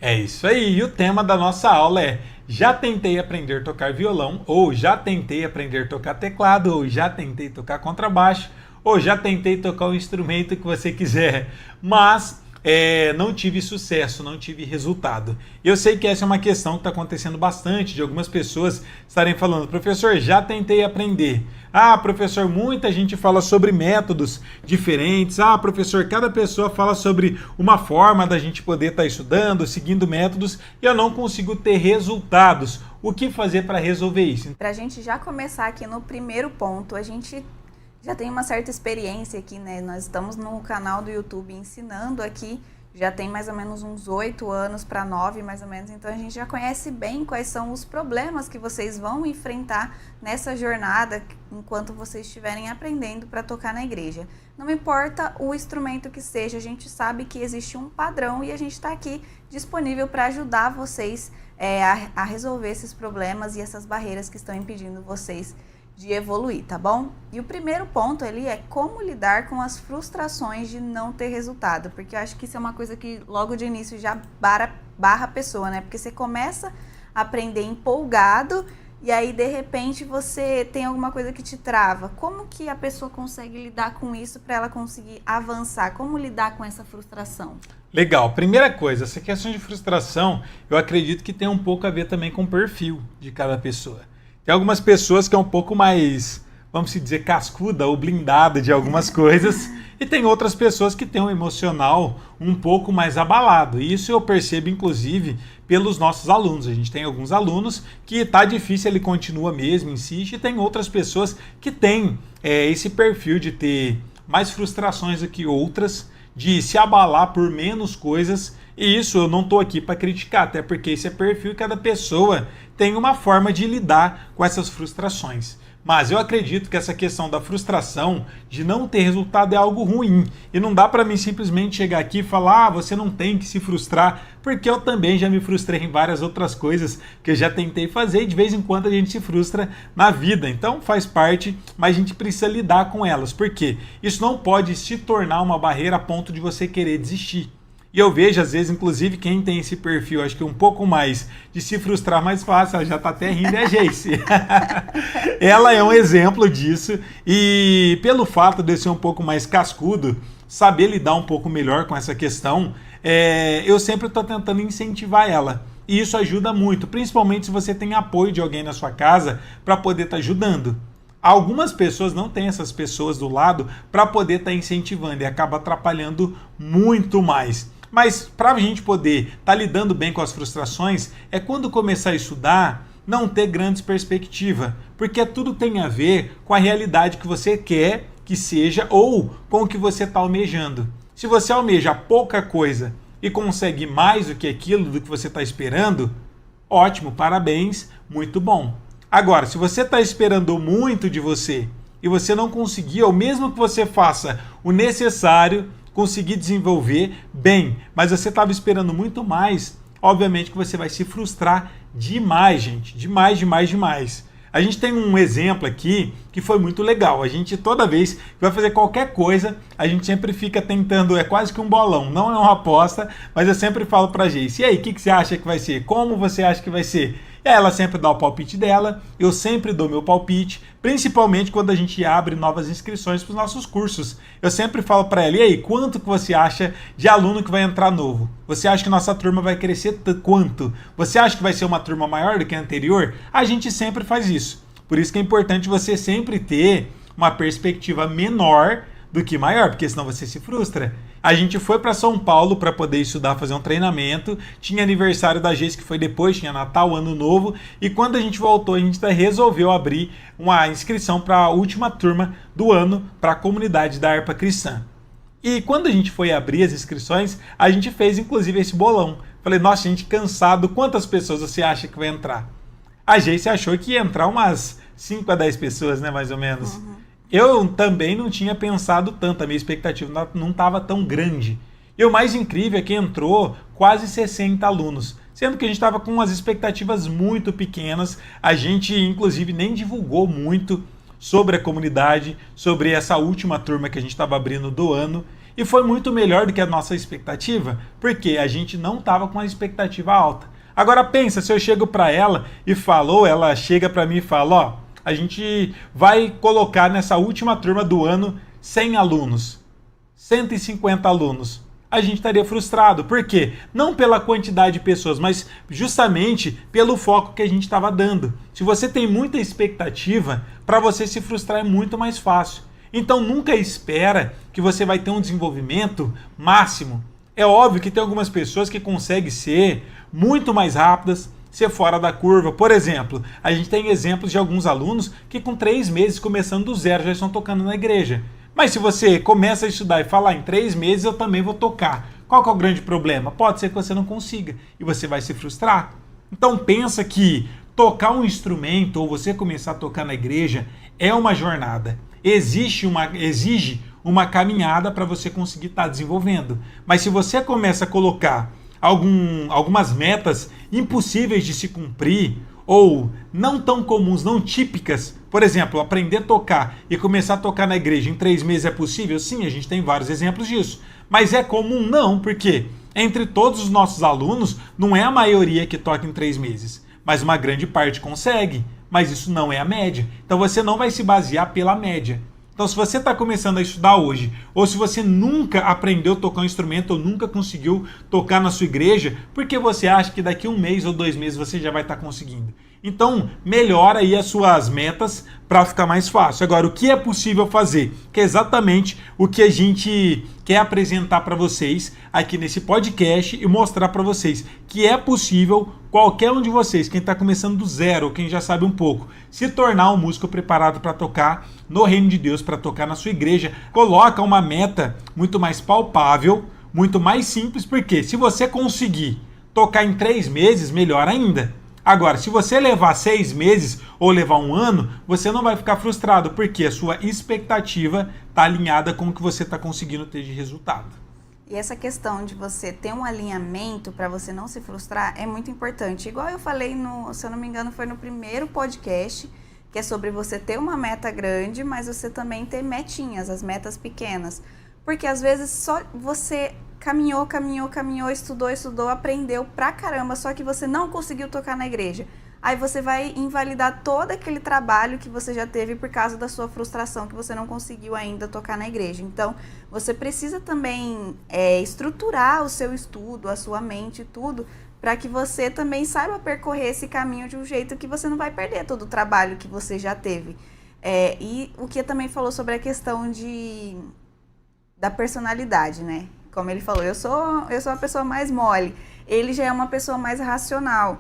É isso aí, e o tema da nossa aula é: já tentei aprender a tocar violão, ou já tentei aprender a tocar teclado, ou já tentei tocar contrabaixo, ou já tentei tocar o instrumento que você quiser, mas não tive sucesso, não tive resultado. Eu sei que essa é uma questão que está acontecendo bastante, de algumas pessoas estarem falando: professor, já tentei aprender. Ah, professor, muita gente fala sobre métodos diferentes. Ah, professor, cada pessoa fala sobre uma forma da gente poder estar estudando, seguindo métodos, e eu não consigo ter resultados. O que fazer para resolver isso? Para a gente já começar aqui no primeiro ponto, a gente já tem uma certa experiência aqui, né? Nós estamos no canal do YouTube ensinando aqui, já tem mais ou menos uns 8 anos para 9, mais ou menos, então a gente já conhece bem quais são os problemas que vocês vão enfrentar nessa jornada enquanto vocês estiverem aprendendo para tocar na igreja. Não importa o instrumento que seja, a gente sabe que existe um padrão e a gente está aqui disponível para ajudar vocês a resolver esses problemas e essas barreiras que estão impedindo vocês de evoluir, tá bom? E o primeiro ponto ali é como lidar com as frustrações de não ter resultado, porque eu acho que isso é uma coisa que logo de início já barra a pessoa, né? Porque você começa a aprender empolgado e aí de repente você tem alguma coisa que te trava. Como que a pessoa consegue lidar com isso para ela conseguir avançar? Como lidar com essa frustração? Legal, primeira coisa, essa questão de frustração, eu acredito que tem um pouco a ver também com o perfil de cada pessoa. Tem algumas pessoas que é um pouco mais, vamos dizer, cascuda ou blindada de algumas coisas, e tem outras pessoas que têm um emocional um pouco mais abalado. E isso eu percebo, inclusive, pelos nossos alunos. A gente tem alguns alunos que tá difícil, ele continua mesmo, insiste, e tem outras pessoas que têm esse perfil de ter mais frustrações do que outras, de se abalar por menos coisas. E isso eu não estou aqui para criticar, até porque esse é perfil e cada pessoa tem uma forma de lidar com essas frustrações. Mas eu acredito que essa questão da frustração, de não ter resultado, é algo ruim. E não dá para mim simplesmente chegar aqui e falar: ah, você não tem que se frustrar, porque eu também já me frustrei em várias outras coisas que eu já tentei fazer, e de vez em quando a gente se frustra na vida. Então faz parte, mas a gente precisa lidar com elas. Por quê? Isso não pode se tornar uma barreira a ponto de você querer desistir. E eu vejo, às vezes, inclusive, quem tem esse perfil, acho que um pouco mais de se frustrar mais fácil, ela já tá até rindo, é a Geice. Ela é um exemplo disso, e pelo fato de eu ser um pouco mais cascudo, saber lidar um pouco melhor com essa questão, eu sempre estou tentando incentivar ela. E isso ajuda muito, principalmente se você tem apoio de alguém na sua casa para poder estar ajudando. Algumas pessoas não têm essas pessoas do lado para poder estar incentivando, e acaba atrapalhando muito mais. Mas para a gente poder estar lidando bem com as frustrações, é quando começar a estudar, não ter grandes perspectivas, porque tudo tem a ver com a realidade que você quer que seja ou com o que você está almejando. Se você almeja pouca coisa e consegue mais do que aquilo do que você está esperando, ótimo, parabéns, muito bom. Agora, se você está esperando muito de você e você não conseguir, ou mesmo que você faça o necessário, conseguir desenvolver bem, mas você estava esperando muito mais, obviamente que você vai se frustrar demais, gente. Demais, demais, demais. A gente tem um exemplo aqui que foi muito legal. A gente, toda vez que vai fazer qualquer coisa, a gente sempre fica tentando, é quase que um bolão, não é uma aposta, mas eu sempre falo pra Geice: e aí, o que você acha que vai ser? Como você acha que vai ser? E ela sempre dá o palpite dela, eu sempre dou meu palpite, principalmente quando a gente abre novas inscrições para os nossos cursos. Eu sempre falo para ela: e aí, quanto que você acha de aluno que vai entrar novo? Você acha que nossa turma vai crescer quanto? Você acha que vai ser uma turma maior do que a anterior? A gente sempre faz isso. Por isso que é importante você sempre ter uma perspectiva menor do que maior, porque senão você se frustra. A gente foi para São Paulo para poder estudar, fazer um treinamento. Tinha aniversário da Geice que foi depois, tinha Natal, Ano Novo. E quando a gente voltou, a gente resolveu abrir uma inscrição para a última turma do ano para a comunidade da Harpa Cristã. E quando a gente foi abrir as inscrições, a gente fez inclusive esse bolão. Falei: nossa, gente, cansado, quantas pessoas você acha que vai entrar? A Geice achou que ia entrar umas 5 a 10 pessoas, né, mais ou menos. Uhum. Eu também não tinha pensado tanto, a minha expectativa não estava tão grande. E o mais incrível é que entrou quase 60 alunos, sendo que a gente estava com umas expectativas muito pequenas. A gente, inclusive, nem divulgou muito sobre a comunidade, sobre essa última turma que a gente estava abrindo do ano. E foi muito melhor do que a nossa expectativa, porque a gente não estava com a expectativa alta. Agora pensa, se eu chego para ela e falo, ou ela chega para mim e fala, ó, a gente vai colocar nessa última turma do ano 100 alunos, 150 alunos. A gente estaria frustrado. Por quê? Não pela quantidade de pessoas, mas justamente pelo foco que a gente estava dando. Se você tem muita expectativa, para você se frustrar é muito mais fácil. Então nunca espera que você vai ter um desenvolvimento máximo. É óbvio que tem algumas pessoas que conseguem ser muito mais rápidas, ser fora da curva. Por exemplo, a gente tem exemplos de alguns alunos que com 3 meses, começando do zero, já estão tocando na igreja. Mas se você começa a estudar e falar em 3 meses, eu também vou tocar. Qual que é o grande problema? Pode ser que você não consiga e você vai se frustrar. Então pensa que tocar um instrumento ou você começar a tocar na igreja é uma jornada. Exige uma caminhada para você conseguir estar desenvolvendo. Mas se você começa a colocar algumas metas impossíveis de se cumprir, ou não tão comuns, não típicas, por exemplo, aprender a tocar e começar a tocar na igreja em 3 meses é possível? Sim, a gente tem vários exemplos disso. Mas é comum? Não, porque entre todos os nossos alunos, não é a maioria que toca em 3 meses, mas uma grande parte consegue, mas isso não é a média. Então você não vai se basear pela média. Então se você está começando a estudar hoje, ou se você nunca aprendeu a tocar um instrumento, ou nunca conseguiu tocar na sua igreja, porque você acha que daqui 1 mês ou 2 meses você já vai estar conseguindo. Então melhora aí as suas metas para ficar mais fácil. Agora, o que é possível fazer? Que é exatamente o que a gente quer apresentar para vocês aqui nesse podcast e mostrar para vocês que é possível qualquer um de vocês, quem está começando do zero, ou quem já sabe um pouco, se tornar um músico preparado para tocar no reino de Deus, para tocar na sua igreja. Coloca uma meta muito mais palpável, muito mais simples, porque se você conseguir tocar em 3 meses, melhor ainda. Agora, se você levar 6 meses ou levar 1 ano, você não vai ficar frustrado, porque a sua expectativa está alinhada com o que você está conseguindo ter de resultado. E essa questão de você ter um alinhamento para você não se frustrar é muito importante. Igual eu falei, se eu não me engano, foi no primeiro podcast, que é sobre você ter uma meta grande, mas você também ter metinhas, as metas pequenas. Porque às vezes só você caminhou, estudou, aprendeu pra caramba, só que você não conseguiu tocar na igreja. Aí você vai invalidar todo aquele trabalho que você já teve por causa da sua frustração, que você não conseguiu ainda tocar na igreja. Então, você precisa também estruturar o seu estudo, a sua mente e tudo, para que você também saiba percorrer esse caminho de um jeito que você não vai perder todo o trabalho que você já teve. E o que também falou sobre a questão da personalidade, né? Como ele falou, eu sou a pessoa mais mole, ele já é uma pessoa mais racional.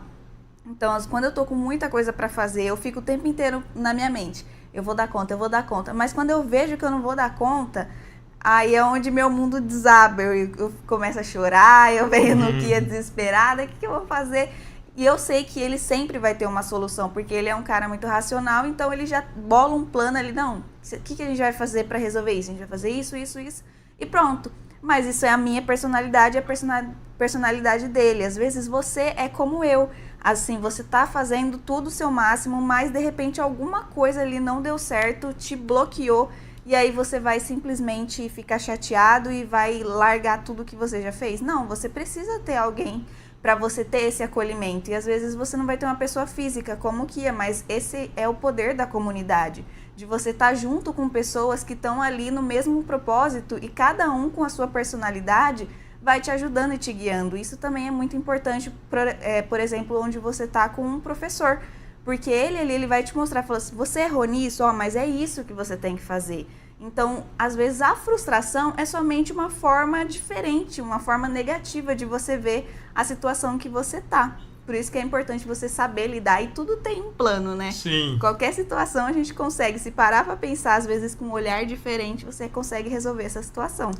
Então, quando eu tô com muita coisa para fazer, eu fico o tempo inteiro na minha mente. Eu vou dar conta. Mas quando eu vejo que eu não vou dar conta, aí é onde meu mundo desaba. Eu começo a chorar, eu venho no que é desesperada, o que eu vou fazer? E eu sei que ele sempre vai ter uma solução, porque ele é um cara muito racional, então ele já bola um plano ali, não, o que a gente vai fazer para resolver isso? A gente vai fazer isso, e pronto. Mas isso é a minha personalidade, a personalidade dele. Às vezes você é como eu. Assim, você tá fazendo tudo o seu máximo, mas de repente alguma coisa ali não deu certo, te bloqueou, e aí você vai simplesmente ficar chateado e vai largar tudo que você já fez. Não, você precisa ter alguém para você ter esse acolhimento. E às vezes você não vai ter uma pessoa física como Kia, mas esse é o poder da comunidade. De você estar junto com pessoas que estão ali no mesmo propósito e cada um com a sua personalidade vai te ajudando e te guiando. Isso também é muito importante, por exemplo, onde você está com um professor. Porque ele vai te mostrar, falando assim, você errou nisso, mas é isso que você tem que fazer. Então, às vezes, a frustração é somente uma forma diferente, uma forma negativa de você ver a situação que você está. Por isso que é importante você saber lidar, e tudo tem um plano, né? Sim. Qualquer situação a gente consegue, se parar para pensar, às vezes com um olhar diferente, você consegue resolver essa situação.